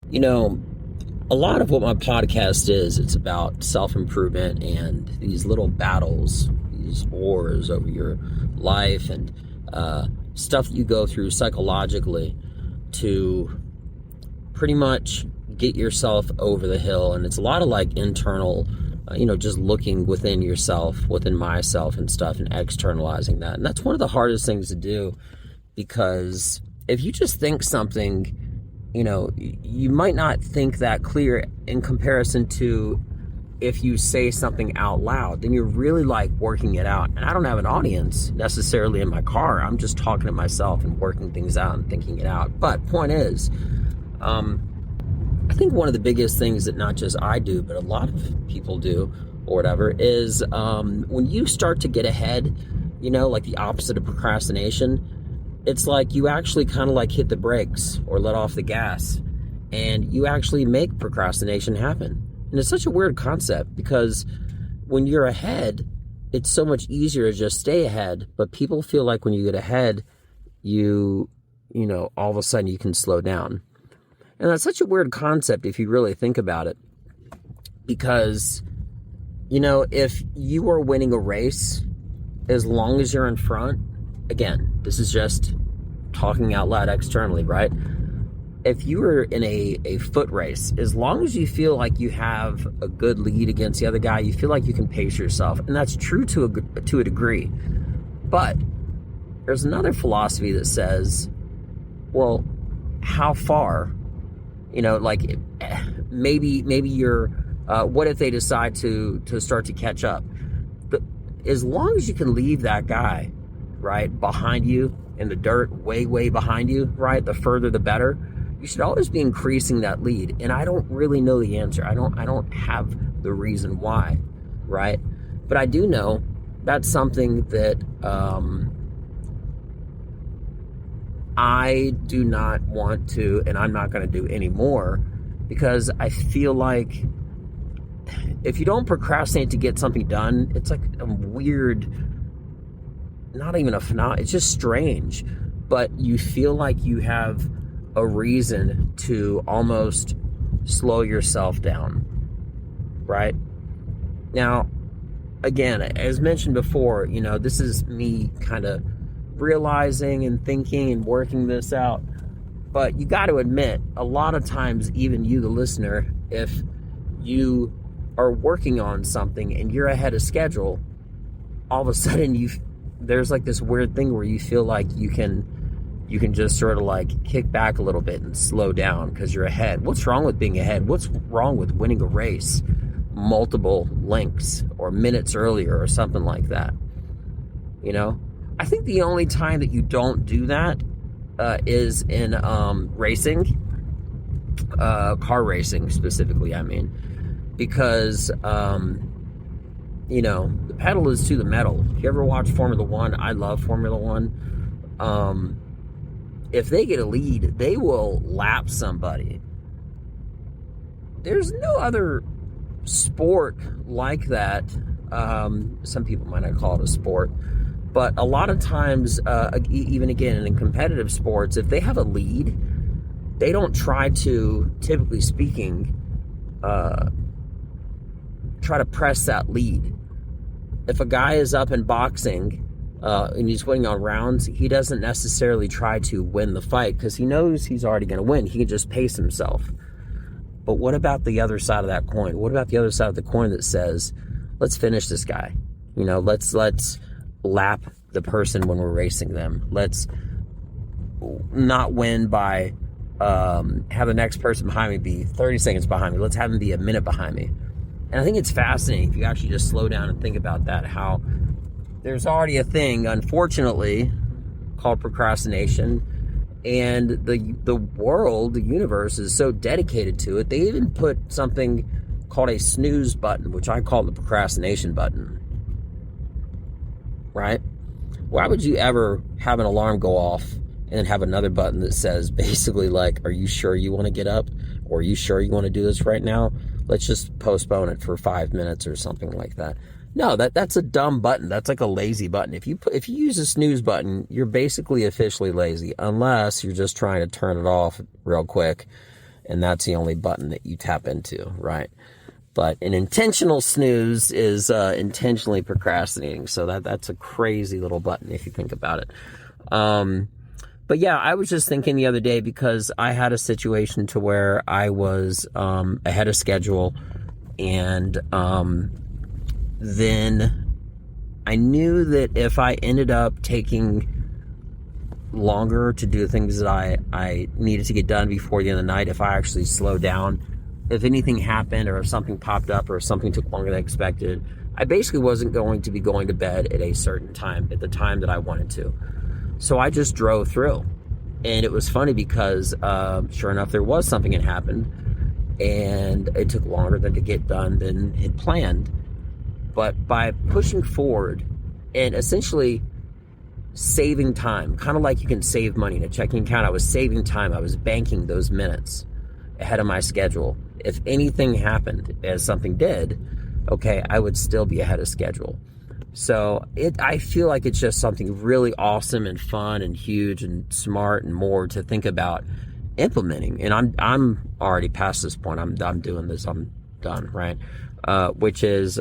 You know, a lot of what my podcast is, it's about self-improvement and these little battles, these wars over your life and stuff that you go through psychologically to pretty much get yourself over the hill. And it's a lot of like internal, just looking within yourself, within myself and stuff, and externalizing that. And that's one of the hardest things to do, because if you just think something, you might not think that clear in comparison to if you say something out loud. Then you're really like working it out. And I don't have an audience necessarily in my car. I'm just talking to myself and working things out and thinking it out. But point is, I think one of the biggest things that not just I do, but a lot of people do or whatever, is when you start to get ahead, like the opposite of procrastination, it's like you actually kind of like hit the brakes or let off the gas, and you actually make procrastination happen. And it's such a weird concept, because when you're ahead, it's so much easier to just stay ahead. But people feel like when you get ahead, all of a sudden you can slow down. And that's such a weird concept if you really think about it. Because, if you are winning a race, as long as you're in front, again, this is just talking out loud externally, right? If you were in a foot race, as long as you feel like you have a good lead against the other guy, you feel like you can pace yourself. And that's true to a degree. But there's another philosophy that says, well, how far? Maybe you're, what if they decide to start to catch up? But as long as you can leave that guy, right, behind you in the dirt, way, way behind you, right, the further the better. You should always be increasing that lead. And I don't really know the answer. I don't have the reason why, right? But I do know that's something that I do not want to, and I'm not going to do anymore, because I feel like if you don't procrastinate to get something done, it's like a weird, not even a phenomenon, it's just strange, but you feel like you have a reason to almost slow yourself down, right? Now, again, as mentioned before, this is me kind of realizing and thinking and working this out. But you got to admit, a lot of times, even you, the listener, if you are working on something and you're ahead of schedule, all of a sudden there's like this weird thing where you feel like you can just sort of like kick back a little bit and slow down because you're ahead. What's wrong with being ahead? What's wrong with winning a race multiple lengths or minutes earlier or something like that? I think the only time that you don't do that is in racing, car racing specifically, I mean, because the pedal is to the metal. If you ever watch Formula One, I love Formula One. If they get a lead, they will lap somebody. There's no other sport like that. Some people might not call it a sport, but a lot of times, even again in competitive sports, if they have a lead, they don't try to, typically speaking, try to press that lead. If a guy is up in boxing and he's winning on rounds, he doesn't necessarily try to win the fight because he knows he's already going to win. He can just pace himself. But what about the other side of that coin? What about the other side of the coin that says, let's finish this guy? Let's lap the person when we're racing them. Let's not win by have the next person behind me be 30 seconds behind me. Let's have him be a minute behind me. And I think it's fascinating if you actually just slow down and think about that, how there's already a thing, unfortunately, called procrastination, and the world, the universe, is so dedicated to it. They even put something called a snooze button, which I call the procrastination button, right? Why would you ever have an alarm go off and then have another button that says basically like, are you sure you want to get up? Or are you sure you want to do this right now? Let's just postpone it for 5 minutes or something like that. No, that's a dumb button. That's like a lazy button. If you use a snooze button, you're basically officially lazy, unless you're just trying to turn it off real quick and that's the only button that you tap into, right? But an intentional snooze is intentionally procrastinating. So that's a crazy little button if you think about it. But yeah, I was just thinking the other day, because I had a situation to where I was ahead of schedule, and then I knew that if I ended up taking longer to do things that I needed to get done before the end of the night, if I actually slowed down, if anything happened or if something popped up or if something took longer than expected, I basically wasn't going to be going to bed at a certain time, at the time that I wanted to. So I just drove through. And it was funny because sure enough, there was something that happened, and it took longer to get done than had planned. But by pushing forward and essentially saving time, kind of like you can save money in a checking account, I was saving time. I was banking those minutes ahead of my schedule. If anything happened, as something did, okay, I would still be ahead of schedule. So I feel like it's just something really awesome and fun and huge and smart and more to think about implementing. And I'm already past this point. I'm doing this. I'm done, right? Which is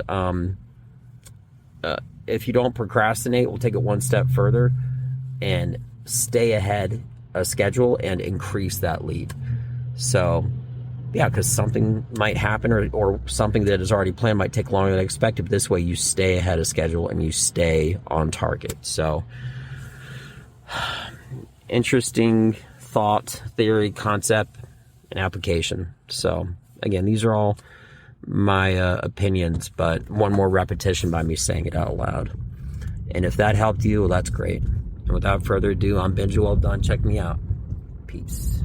if you don't procrastinate, we'll take it one step further and stay ahead of schedule and increase that lead. So yeah, because something might happen or something that is already planned might take longer than expected. But this way you stay ahead of schedule and you stay on target. So interesting thought, theory, concept, and application. So again, these are all my opinions, but one more repetition by me saying it out loud. And if that helped you, well, that's great. And without further ado, I'm Benja. Welldone. Check me out. Peace.